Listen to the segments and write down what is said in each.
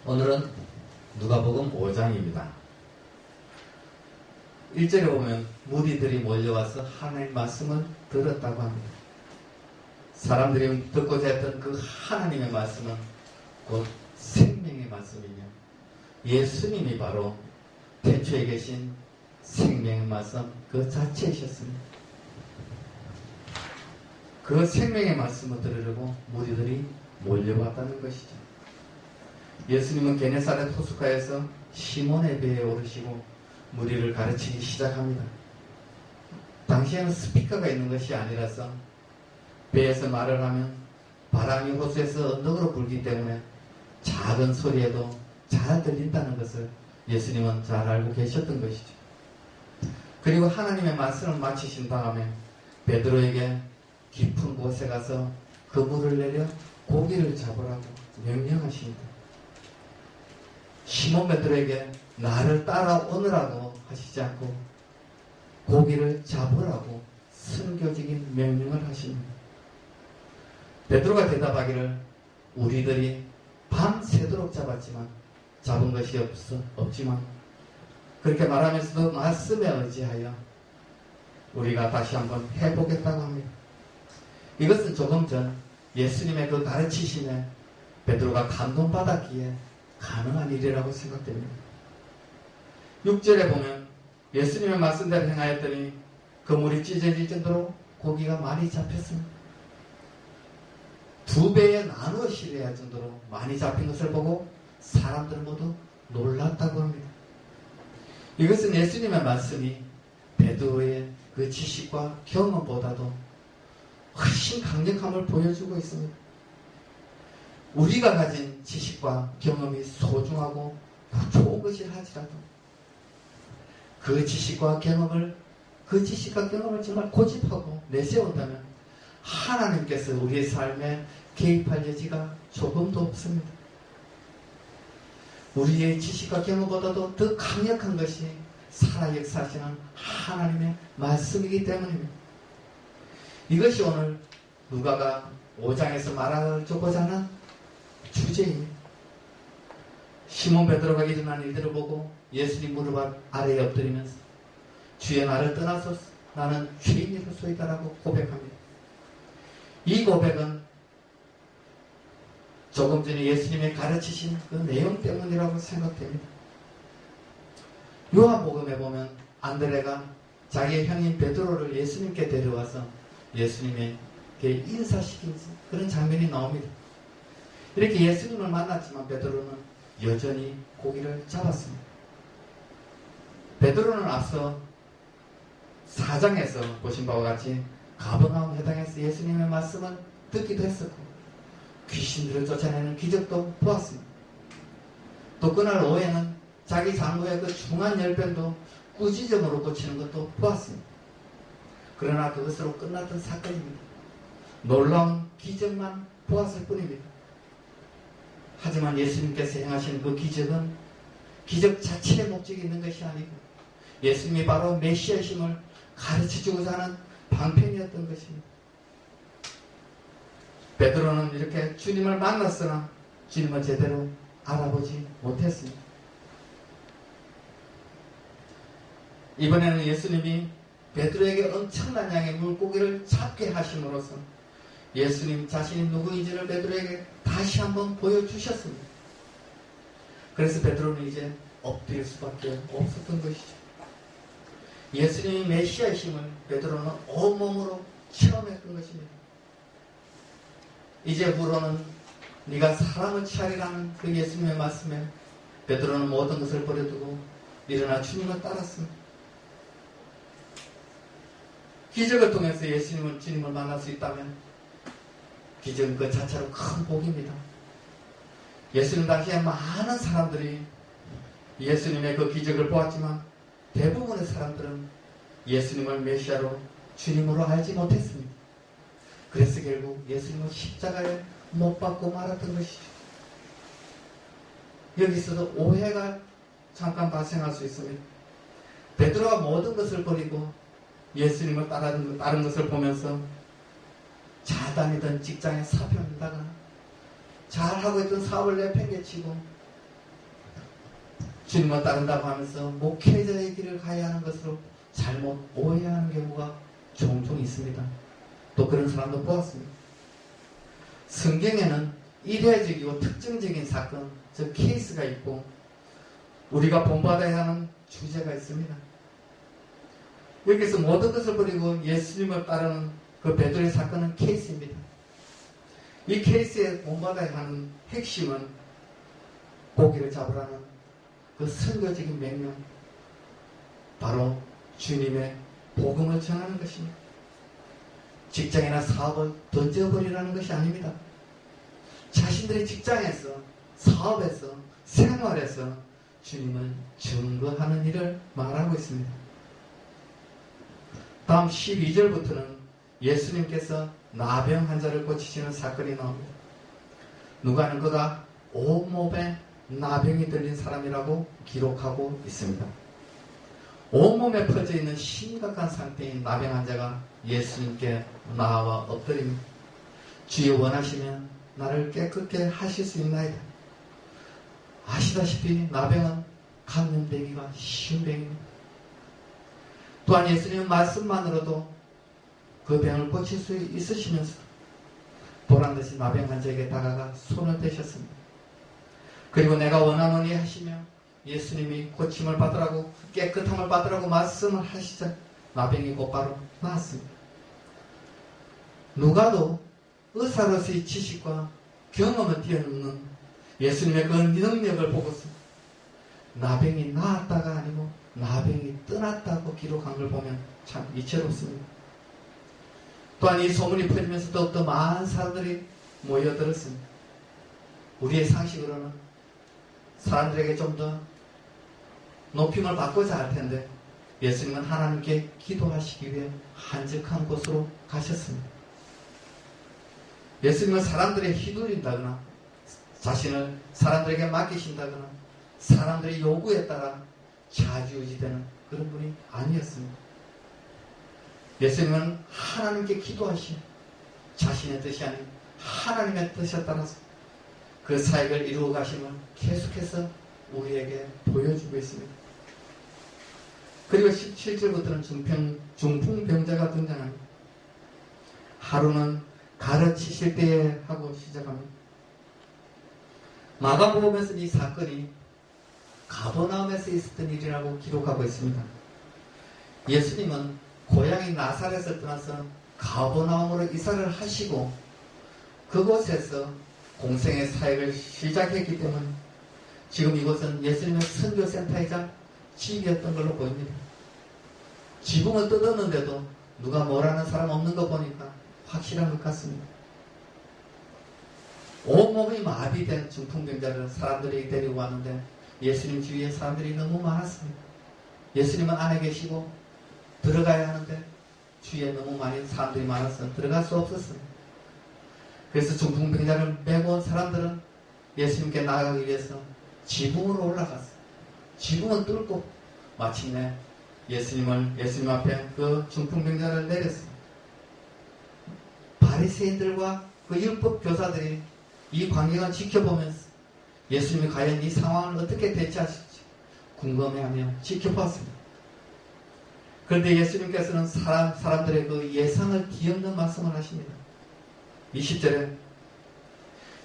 오늘은 누가복음 5장입니다. 1절에 보면 무리들이 몰려와서 하나님의 말씀을 들었다고 합니다. 사람들이 듣고자 했던 그 하나님의 말씀은 곧 생명의 말씀이며 예수님이 바로 태초에 계신 생명의 말씀 그 자체이셨습니다. 그 생명의 말씀을 들으려고 무리들이 몰려왔다는 것이죠. 예수님은 게네사렛 호숫가에서 시몬의 배에 오르시고 무리를 가르치기 시작합니다. 당시에는 스피커가 있는 것이 아니라서 배에서 말을 하면 바람이 호수에서 언덕으로 불기 때문에 작은 소리에도 잘 들린다는 것을 예수님은 잘 알고 계셨던 것이죠. 그리고 하나님의 말씀을 마치신 다음에 베드로에게 깊은 곳에 가서 그물을 내려 고기를 잡으라고 명령하십니다. 시몬 베드로에게 나를 따라오느라고 하시지 않고 고기를 잡으라고 순교적인 명령을 하십니다. 베드로가 대답하기를 우리들이 밤새도록 잡았지만 잡은 것이 없지만 그렇게 말하면서도 말씀에 의지하여 우리가 다시 한번 해보겠다고 합니다. 이것은 조금 전 예수님의 그 가르치심에 베드로가 감동받았기에 가능한 일이라고 생각됩니다. 6절에 보면 예수님의 말씀대로 행하였더니 그물이 찢어질 정도로 고기가 많이 잡혔습니다. 2배에 나누어 실어야 할 정도로 많이 잡힌 것을 보고 사람들 모두 놀랐다고 합니다. 이것은 예수님의 말씀이 베드로의 그 지식과 경험보다도 훨씬 강력함을 보여주고 있습니다. 우리가 가진 지식과 경험이 소중하고 좋은 것이라 할지라도 그 지식과 경험을 정말 고집하고 내세운다면 하나님께서 우리의 삶에 개입할 여지가 조금도 없습니다. 우리의 지식과 경험보다도 더 강력한 것이 살아 역사하시는 하나님의 말씀이기 때문입니다. 이것이 오늘 누가가 5장에서 말하고자 하는 주제입니다. 시몬 베드로가 일어난 일들을 보고 예수님 무릎 아래에 엎드리면서 주의 나를 떠나소서 나는 죄인이로소이다라고 고백합니다. 이 고백은 조금 전에 예수님이 가르치신 그 내용 때문이라고 생각됩니다. 요한복음에 보면 안드레가 자기의 형인 베드로를 예수님께 데려와서 예수님에게 인사시킨 그런 장면이 나옵니다. 이렇게 예수님을 만났지만 베드로는 여전히 고기를 잡았습니다. 베드로는 앞서 4장에서 보신 바와 같이 가버나움 회당에서 예수님의 말씀을 듣기도 했었고 귀신들을 쫓아내는 기적도 보았습니다. 또 그날 오후에는 자기 장부의 그 중한 열변도 꾸지점으로 고치는 것도 보았습니다. 그러나 그것으로 끝났던 사건입니다. 놀라운 기적만 보았을 뿐입니다. 하지만 예수님께서 행하신 그 기적은 기적 자체의 목적이 있는 것이 아니고 예수님이 바로 메시아심을 가르쳐주고자 하는 방편이었던 것입니다. 베드로는 이렇게 주님을 만났으나 주님을 제대로 알아보지 못했습니다. 이번에는 예수님이 베드로에게 엄청난 양의 물고기를 잡게 하심으로써 예수님 자신이 누구인지를 베드로에게 다시 한번 보여주셨습니다. 그래서 베드로는 이제 엎드릴 수밖에 없었던 것이죠. 예수님이 메시아이심을 베드로는 온몸으로 체험했던 것입니다. 이제 후로는 네가 사람을 취하리라는 그 예수님의 말씀에 베드로는 모든 것을 버려두고 일어나 주님을 따랐습니다. 기적을 통해서 주님을 만날 수 있다면 기적은 그 자체로 큰 복입니다. 예수님 당시에 많은 사람들이 예수님의 그 기적을 보았지만 대부분의 사람들은 예수님을 메시아로 주님으로 알지 못했습니다. 그래서 결국 예수님은 십자가에 못 박고 말았던 것이죠. 여기서도 오해가 잠깐 발생할 수 있습니다. 베드로가 모든 것을 버리고 예수님을 따른 것을 보면서 잘 다니던 직장에 사표한다거나 잘하고 있던 사업을 내팽개치고 주님을 따른다고 하면서 목회자의 길을 가야 하는 것으로 잘못 오해하는 경우가 종종 있습니다. 또 그런 사람도 보았습니다. 성경에는 이례적이고 특징적인 사건, 즉 케이스가 있고 우리가 본받아야 하는 주제가 있습니다. 여기서 모든 것을 버리고 예수님을 따르는 그 베드로의 사건은 케이스입니다. 이 케이스에 본받아야 하는 핵심은 고기를 잡으라는 그 선교적인 명령, 바로 주님의 복음을 전하는 것입니다. 직장이나 사업을 던져버리라는 것이 아닙니다. 자신들의 직장에서, 사업에서, 생활에서 주님을 증거하는 일을 말하고 있습니다. 다음 12절부터는 예수님께서 나병 환자를 고치시는 사건이 나옵니다. 누가는 그가 온몸에 나병이 들린 사람이라고 기록하고 있습니다. 온몸에 퍼져 있는 심각한 상태인 나병 환자가 예수님께 나와 엎드립니다. 주여 원하시면 나를 깨끗게 하실 수 있나이다. 아시다시피 나병은 감염되기가 쉬운 병입니다. 또한 예수님은 말씀만으로도 그 병을 고칠 수 있으시면서 보란듯이 나병 환자에게 다가가 손을 대셨습니다. 그리고 내가 원하노니 하시며 예수님이 고침을 받으라고, 깨끗함을 받으라고 말씀을 하시자 나병이 곧바로 나았습니다. 누가도 의사로서의 지식과 경험을 뛰어넘는 예수님의 그 능력을 보고서 나병이 나았다가 아니고 나병이 떠났다고 기록한 걸 보면 참 이채롭습니다. 또한 이 소문이 퍼지면서 더욱더 많은 사람들이 모여들었습니다. 우리의 상식으로는 사람들에게 좀 더 높임을 받고자 할 텐데 예수님은 하나님께 기도하시기 위해 한적한 곳으로 가셨습니다. 예수님은 사람들에 휘둘린다거나 자신을 사람들에게 맡기신다거나 사람들의 요구에 따라 좌지우지되는 그런 분이 아니었습니다. 예수님은 하나님께 기도하시며 자신의 뜻이 아닌 하나님의 뜻에 따라서 그 사역을 이루어 가심을 계속해서 우리에게 보여주고 있습니다. 그리고 17절부터는 중풍병자가 등장합니다. 하루는 가르치실 때에 하고 시작합니다. 마가복음에서는 이 사건이 가버나움에서 있었던 일이라고 기록하고 있습니다. 예수님은 고향인 나사렛을 떠나서 가버나움으로 이사를 하시고 그곳에서 공생의 사역을 시작했기 때문에 지금 이곳은 예수님의 선교센터이자 집이었던 걸로 보입니다. 지붕을 뜯었는데도 누가 뭐라는 사람 없는 거 보니까 확실한 것 같습니다. 온몸이 마비된 중풍병자를 사람들이 데리고 왔는데 예수님 주위에 사람들이 너무 많았습니다. 예수님은 안에 계시고 들어가야 하는데 주위에 너무 많은 사람들이 많아서 들어갈 수 없었습니다. 그래서 중풍병자를 메고 온 사람들은 예수님께 나아가기 위해서 지붕으로 올라갔어요. 지붕은 뚫고 마침내 예수님 앞에 그 중풍병자를 내렸습니다. 바리새인들과 그 율법 교사들이 이 광경을 지켜보면서 예수님이 과연 이 상황을 어떻게 대처하실지 궁금해하며 지켜봤습니다. 그런데 예수님께서는 사람들의 그 예상을 뒤엎는 말씀을 하십니다. 20절에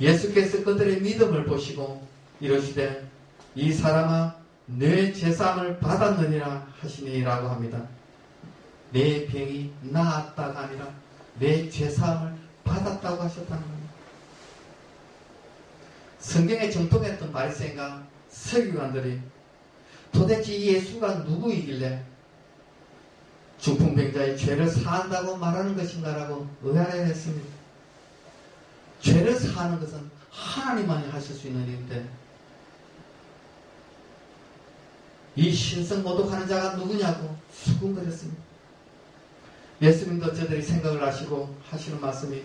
예수께서 그들의 믿음을 보시고 이러시되 이 사람아 내 제사함을 받았느니라 하시니라고 합니다. 내 병이 나았다가 아니라 내 제사함을 받았다고 하셨다는 겁니다. 성경에 정통했던 바리새인과 서기관들이 도대체 이 예수가 누구이길래 중풍병자의 죄를 사한다고 말하는 것인가라고 의아해 했습니다. 죄를 사하는 것은 하나님만이 하실 수 있는 일인데 이 신성 모독하는 자가 누구냐고 수군거렸습니다. 예수님도 저들이 생각을 하시고 하시는 말씀이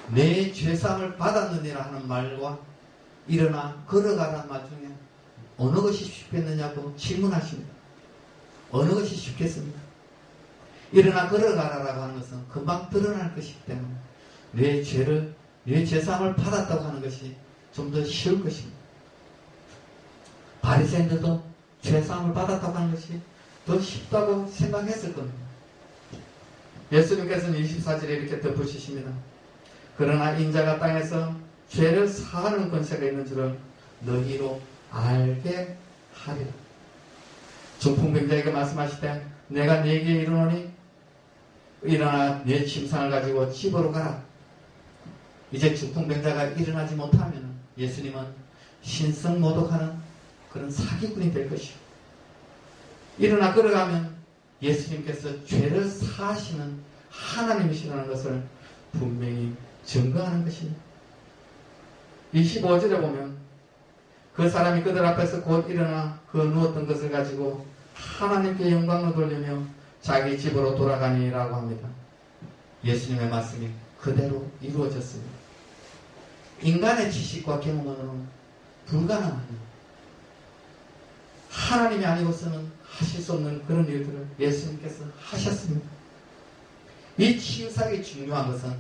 내 죄사함을 받았느니라 하는 말과 일어나 걸어가라는 말 중에 어느 것이 쉽겠느냐고 질문하십니다. 어느 것이 쉽겠습니까? 일어나 걸어가라라고 하는 것은 금방 드러날 것이기 때문에 내 죄사함을 받았다고 하는 것이 좀 더 쉬울 것입니다. 바리새인들도 죄사함을 받았다고 하는 것이 더 쉽다고 생각했을 겁니다. 예수님께서는 24절에 이렇게 덧붙이십니다. 그러나 인자가 땅에서 죄를 사하는 권세가 있는 줄을 너희로 알게 하리라. 중풍병자에게 말씀하시되 내가 네게 이르노니 일어나 네 침상을 가지고 집으로 가라. 이제 중풍병자가 일어나지 못하면 예수님은 신성모독하는 그런 사기꾼이 될 것이고, 일어나 걸어가면 예수님께서 죄를 사하시는 하나님이시라는 것을 분명히 증거하는 것입니다. 25절에 보면 그 사람이 그들 앞에서 곧 일어나 그 누웠던 것을 가지고 하나님께 영광을 돌리며 자기 집으로 돌아가니라고 합니다. 예수님의 말씀이 그대로 이루어졌습니다. 인간의 지식과 경험으로는 불가능합니다. 하나님이 아니고서는 하실 수 없는 그런 일들을 예수님께서 하셨습니다. 이 치유사역이 중요한 것은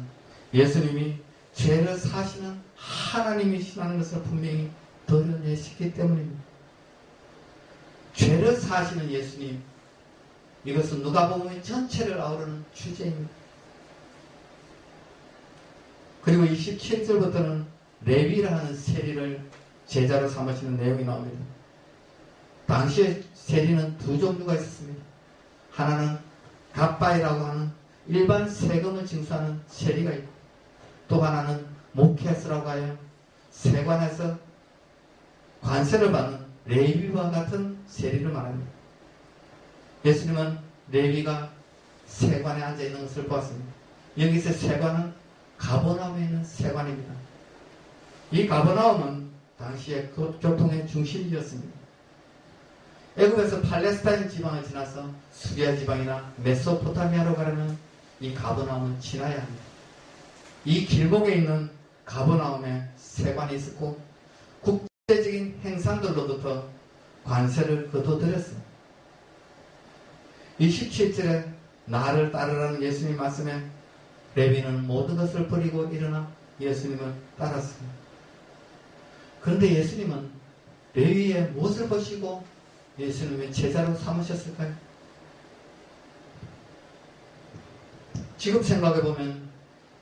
예수님이 죄를 사시는 하나님이시라는 것을 분명히 드러내시기 때문입니다. 죄를 사시는 예수님, 이것은 누가복음의 전체를 아우르는 주제입니다. 그리고 27절부터는 레위라는 세리를 제자로 삼으시는 내용이 나옵니다. 당시에 세리는 두 종류가 있었습니다. 하나는 갑바이라고 하는 일반 세금을 징수하는 세리가 있고, 또 하나는 모케스라고 하여 세관에서 관세를 받는 레위와 같은 세리를 말합니다. 예수님은 레위가 세관에 앉아있는 것을 보았습니다. 여기서 세관은 가버나움에 있는 세관입니다. 이 가버나움은 당시의 교통의 중심지였습니다. 애굽에서 팔레스타인 지방을 지나서 수리아 지방이나 메소포타미아로 가려면 이 가버나움을 지나야 합니다. 이 길목에 있는 가버나움에 세관이 있었고 국제적인 행상들로부터 관세를 거둬들였습니다. 27절에 나를 따르라는 예수님 말씀에 레위는 모든 것을 버리고 일어나 예수님을 따랐습니다. 그런데 예수님은 레위의 무엇을 보시고 예수님의 제자로 삼으셨을까요? 지금 생각해보면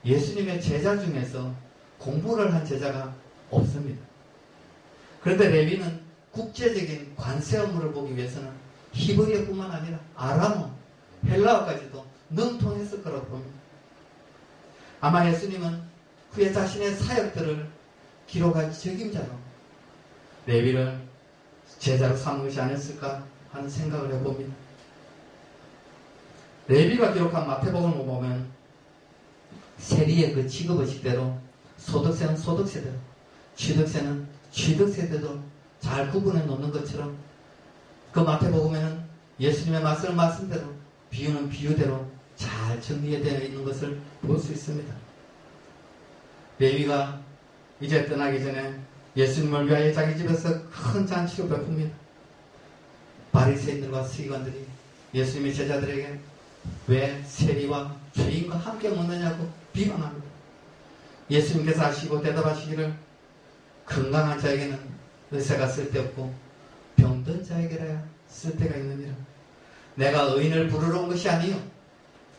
예수님의 제자 중에서 공부를 한 제자가 없습니다. 그런데 레위는 국제적인 관세 업무를 보기 위해서는 히브리어뿐만 아니라 아람어, 헬라어까지도 능통했을 거라고 봅니다. 아마 예수님은 후에 자신의 사역들을 기록한 적임자로 레위를 제자로 삼은 것이 아니었을까 하는 생각을 해봅니다. 레위가 기록한 마태복음을 보면 세리의 그 직업의식대로 소득세는 소득세대로, 취득세는 취득세대로 잘 구분해 놓는 것처럼 그 마태복음에는 예수님의 말씀을 말씀대로, 비유는 비유대로 잘 정리되어 있는 것을 볼 수 있습니다. 레위가 이제 떠나기 전에 예수님을 위하여 자기 집에서 큰 잔치를 베풉니다. 바리새인들과 서기관들이 예수님의 제자들에게 왜 세리와 죄인과 함께 먹느냐고 비방합니다. 예수님께서 하시고 대답하시기를 건강한 자에게는 의사가 쓸데없고 병든 자에게라야 쓸데가 있느니라. 내가 의인을 부르러 온 것이 아니요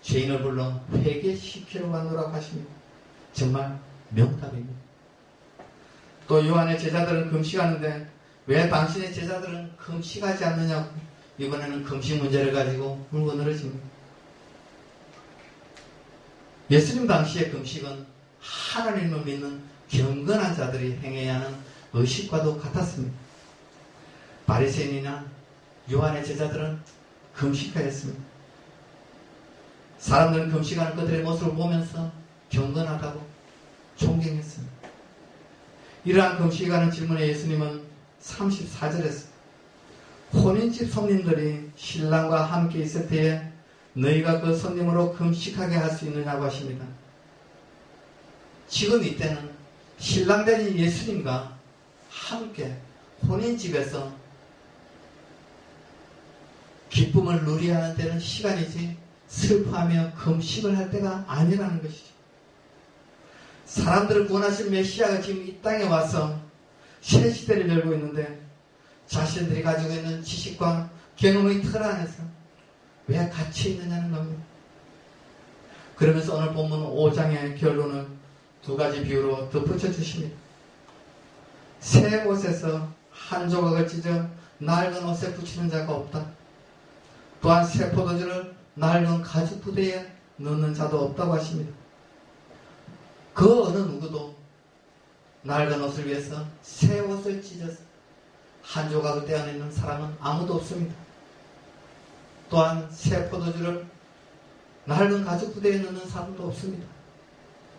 죄인을 불러 회개시키러 왔노라고 하십니다. 정말 명답입니다. 또 요한의 제자들은 금식하는데 왜 당신의 제자들은 금식하지 않느냐고 이번에는 금식 문제를 가지고 물고 늘어집니다. 예수님 당시의 금식은 하나님을 믿는 경건한 자들이 행해야 하는 의식과도 같았습니다. 바리새인이나 요한의 제자들은 금식하였습니다. 사람들은 금식하는 그들의 모습을 보면서 경건하다고 존경했습니다. 이러한 금식에 관한 질문에 예수님은 34절에서 혼인집 손님들이 신랑과 함께 있을 때에 너희가 그 손님으로 금식하게 할 수 있느냐고 하십니다. 지금 이때는 신랑되는 예수님과 함께 혼인집에서 기쁨을 누려야 하는 때는 시간이지 슬퍼하며 금식을 할 때가 아니라는 것이죠. 사람들을 구원하신 메시아가 지금 이 땅에 와서 새 시대를 열고 있는데 자신들이 가지고 있는 지식과 경험의 틀 안에서 왜 갇혀 있느냐는 겁니다. 그러면서 오늘 본문 5장의 결론을 두 가지 비유로 덧붙여 주십니다. 새 옷에서 한 조각을 찢어 낡은 옷에 붙이는 자가 없다. 또한 새 포도주를 낡은 가죽 부대에 넣는 자도 없다고 하십니다. 그 어느 누구도 낡은 옷을 위해서 새 옷을 찢어서 한 조각을 떼어내는 사람은 아무도 없습니다. 또한 새 포도주를 낡은 가죽 부대에 넣는 사람도 없습니다.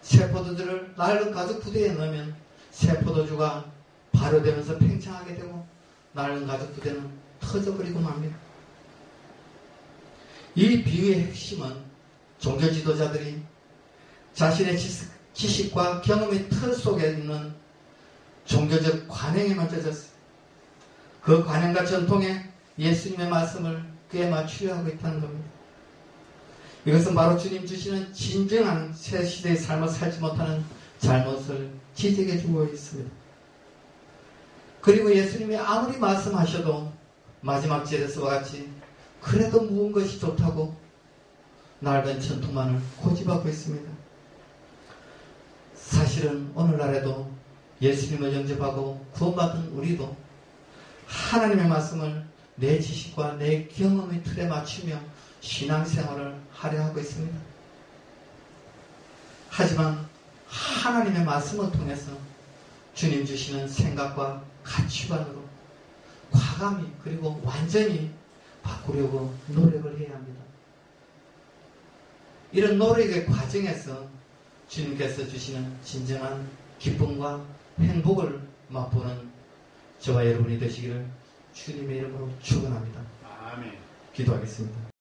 새 포도주를 낡은 가죽 부대에 넣으면 새 포도주가 발효되면서 팽창하게 되고 낡은 가죽 부대는 터져버리고 맙니다. 이 비유의 핵심은 종교 지도자들이 자신의 지식과 경험의 틀 속에 있는 종교적 관행에만 젖었어요. 그 관행과 전통에 예수님의 말씀을 꽤 맞추려 하고 있다는 겁니다. 이것은 바로 주님 주시는 진정한 새 시대의 삶을 살지 못하는 잘못을 지적해 주고 있습니다. 그리고 예수님이 아무리 말씀하셔도 마지막 절에서와 같이 그래도 묵은 것이 좋다고 낡은 전통만을 고집하고 있습니다. 사실은 오늘날에도 예수님을 영접하고 구원받은 우리도 하나님의 말씀을 내 지식과 내 경험의 틀에 맞추며 신앙생활을 하려 하고 있습니다. 하지만 하나님의 말씀을 통해서 주님 주시는 생각과 가치관으로 과감히 그리고 완전히 바꾸려고 노력을 해야 합니다. 이런 노력의 과정에서 주님께서 주시는 진정한 기쁨과 행복을 맛보는 저와 여러분이 되시기를 주님의 이름으로 축원합니다. 아멘. 기도하겠습니다.